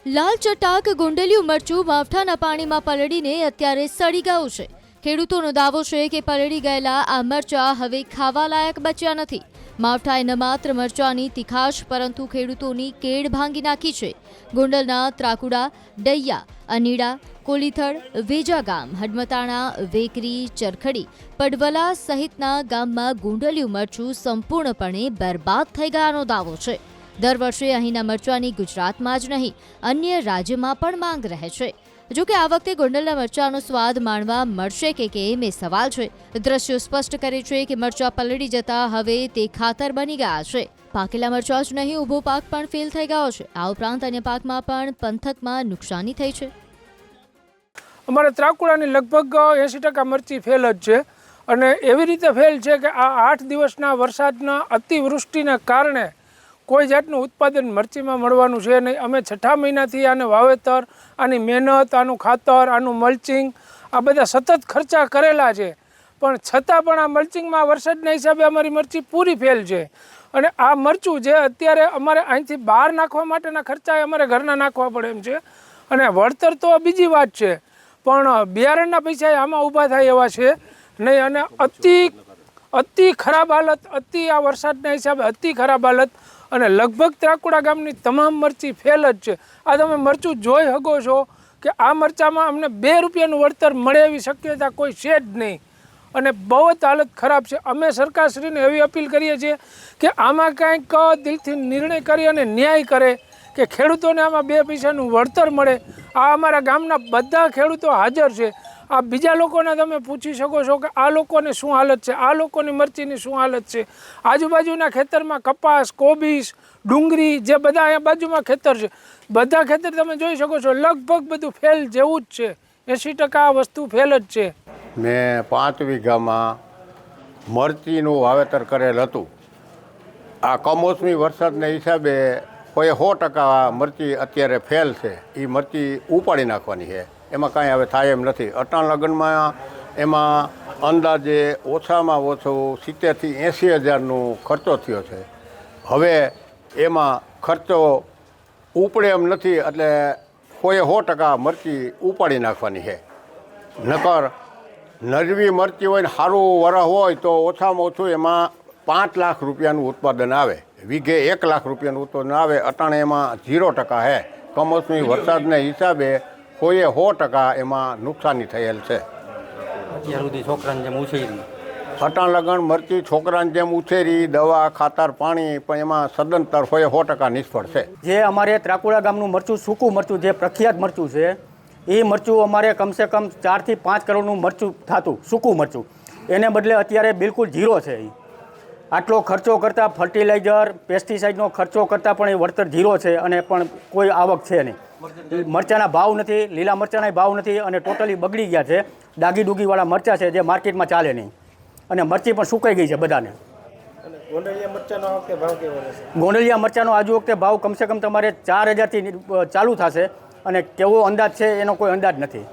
લાલ ચટાક ગોંડલિયું મરચું માવઠાના પાણીમાં પલળીને અત્યારે સડી ગયું છે। ખેડૂતોનો દાવો છે કે પલળી ગયેલા આ મરચાં હવે ખાવા લાયક બચ્યા નથી। માવઠાએ ન માત્ર મરચાંની તીખાશ પરંતુ ખેડૂતોની કેડ ભાંગી નાખી છે। ગોંડલના ત્રાકુડા, ડૈયા, અનીડા, કોલીથડ, વેજા ગામ, હડમતાણા, વેકરી, ચરખડી, પડવલા સહિતના ગામમાં ગોંડલિયું મરચું સંપૂર્ણપણે બરબાદ થઈ ગયાનો દાવો છે। દર વર્ષે અહીંના મરચાંની ગુજરાતમાં જ નહીં અન્ય રાજ્યમાં પણ માંગ રહે છે। જોકે આ વખતે ગોંડલના મરચાંનો સ્વાદ માણવા મળશે કે કેમ એ સવાલ છે। દ્રશ્યો સ્પષ્ટ કરે છે કે મરચાં પલળી જતા હવે તે ખાતર બની ગયા છે। પાકેલા મરચાં જ નહીં ઊભો પાક પણ ફેલ થઈ ગયો છે। આ ઉપરાંત અન્ય પાકમાં પણ પંથકમાં નુકસાની થઈ છે। અમારે ત્રાકુડાની લગભગ 80% મરચી ફેલ જ છે અને એવી રીતે ફેલ છે કે આ 8 દિવસના વરસાદના અતિવૃષ્ટિના કારણે કોઈ જાતનું ઉત્પાદન મરચીમાં મળવાનું છે નહીં। અમે 6 મહિનાથી આને વાવેતર, આની મહેનત, આનું ખાતર, આનું મલ્ચિંગ આ બધા સતત ખર્ચા કરેલા છે, પણ છતાં પણ આ મલ્ચિંગમાં વરસાદના હિસાબે અમારી મરચી પૂરી ફેલ છે। અને આ મરચું જે અત્યારે અમારે અહીંથી બહાર નાખવા માટેના ખર્ચા અમારે ઘરના નાખવા પડે એમ છે અને વળતર તો બીજી વાત છે, પણ બિયારણના પૈસા આમાં ઊભા થાય એવા છે નહીં। અને અતિ ખરાબ હાલત, આ વરસાદના હિસાબે અતિ ખરાબ હાલત અને લગભગ ત્રાકુડા ગામની તમામ મરચી ફેલ જ છે। આ તમે મરચું જોઈ શકો છો કે આ મરચામાં અમને 2 રૂપિયાનું વળતર મળે એવી શક્યતા કોઈ છે જ નહીં અને બહુ જ હાલત ખરાબ છે। અમે સરકારશ્રીને એવી અપીલ કરીએ છીએ કે આમાં કાંઈક દિલથી નિર્ણય કરી અને ન્યાય કરે કે ખેડૂતોને આમાં 2 પૈસાનું વળતર મળે। આ અમારા ગામના બધા ખેડૂતો હાજર છે। આ બીજા લોકોને તમે પૂછી શકો છો કે આ લોકોને શું હાલત છે, આ લોકોની મરચીની શું હાલત છે। આજુબાજુના ખેતરમાં કપાસ, કોબીજ, ડુંગળી જે બધા અહીંયા બાજુમાં ખેતર છે, બધા ખેતર તમે જોઈ શકો છો લગભગ બધું ફેલ જેવું જ છે। 80% આ વસ્તુ ફેલ જ છે। મેં 5 વીઘામાં મરચીનું વાવેતર કરેલ હતું। આ કમોસમી વરસાદના હિસાબે કોઈ 100% મરચી અત્યારે ફેલ છે। એ મરચી ઉપાડી નાખવાની છે, એમાં કાંઈ હવે થાય એમ નથી। અટાણ લગ્નમાં એમાં અંદાજે ઓછામાં ઓછો 70,000 થી 80,000નો ખર્ચો થયો છે। હવે એમાં ખર્ચો ઉપડે એમ નથી એટલે કોઈ 100% મરચી ઉપાડી નાખવાની છે। નકર નરવી મરચી હોય ને સારું વરસ હોય તો ઓછામાં ઓછું એમાં 5 લાખ રૂપિયાનું ઉત્પાદન આવે, વીઘે 1 લાખ રૂપિયાનું ઉત્પાદન આવે। અટાણે એમાં 0% છે। કમોસમી વરસાદના હિસાબે કોઈએ 100% એમાં નુકસાની થયેલ છે। અત્યાર સુધી છોકરાને જેમ ઉછેરી અટાણ લગન મરચી છોકરાને જેમ ઉછેરી, દવા, ખાતર, પાણી, પણ એમાં સદંતર કોઈ 100% નિષ્ફળ છે। જે અમારે ત્રાકુડા ગામનું મરચું, સૂકું મરચું, જે પ્રખ્યાત મરચું છે, એ મરચું અમારે કમસે કમ 4 થી 5 કરોડનું મરચું થતું, સૂકું મરચું, એને બદલે અત્યારે બિલકુલ 0 છે। આટલો ખર્ચો કરતાં, ફર્ટિલાઇઝર, પેસ્ટિસાઇડનો ખર્ચો કરતાં પણ એ વળતર 0 છે અને પણ કોઈ આવક છે નહીં। મરચાંના ભાવ નથી, લીલા મરચાંના ભાવ નથી અને ટોટલી બગડી ગયા છે। ડાગી ડૂગીવાળા મરચાં છે જે માર્કેટમાં ચાલે નહીં અને મરચી પણ સુકાઈ ગઈ છે બધાને। ગોંડલિયા મરચાંનો આજુ વખતે ભાવ કમસે કમ તમારે 4,000 થી ચાલુ થશે અને કેવો અંદાજ છે એનો કોઈ અંદાજ નથી।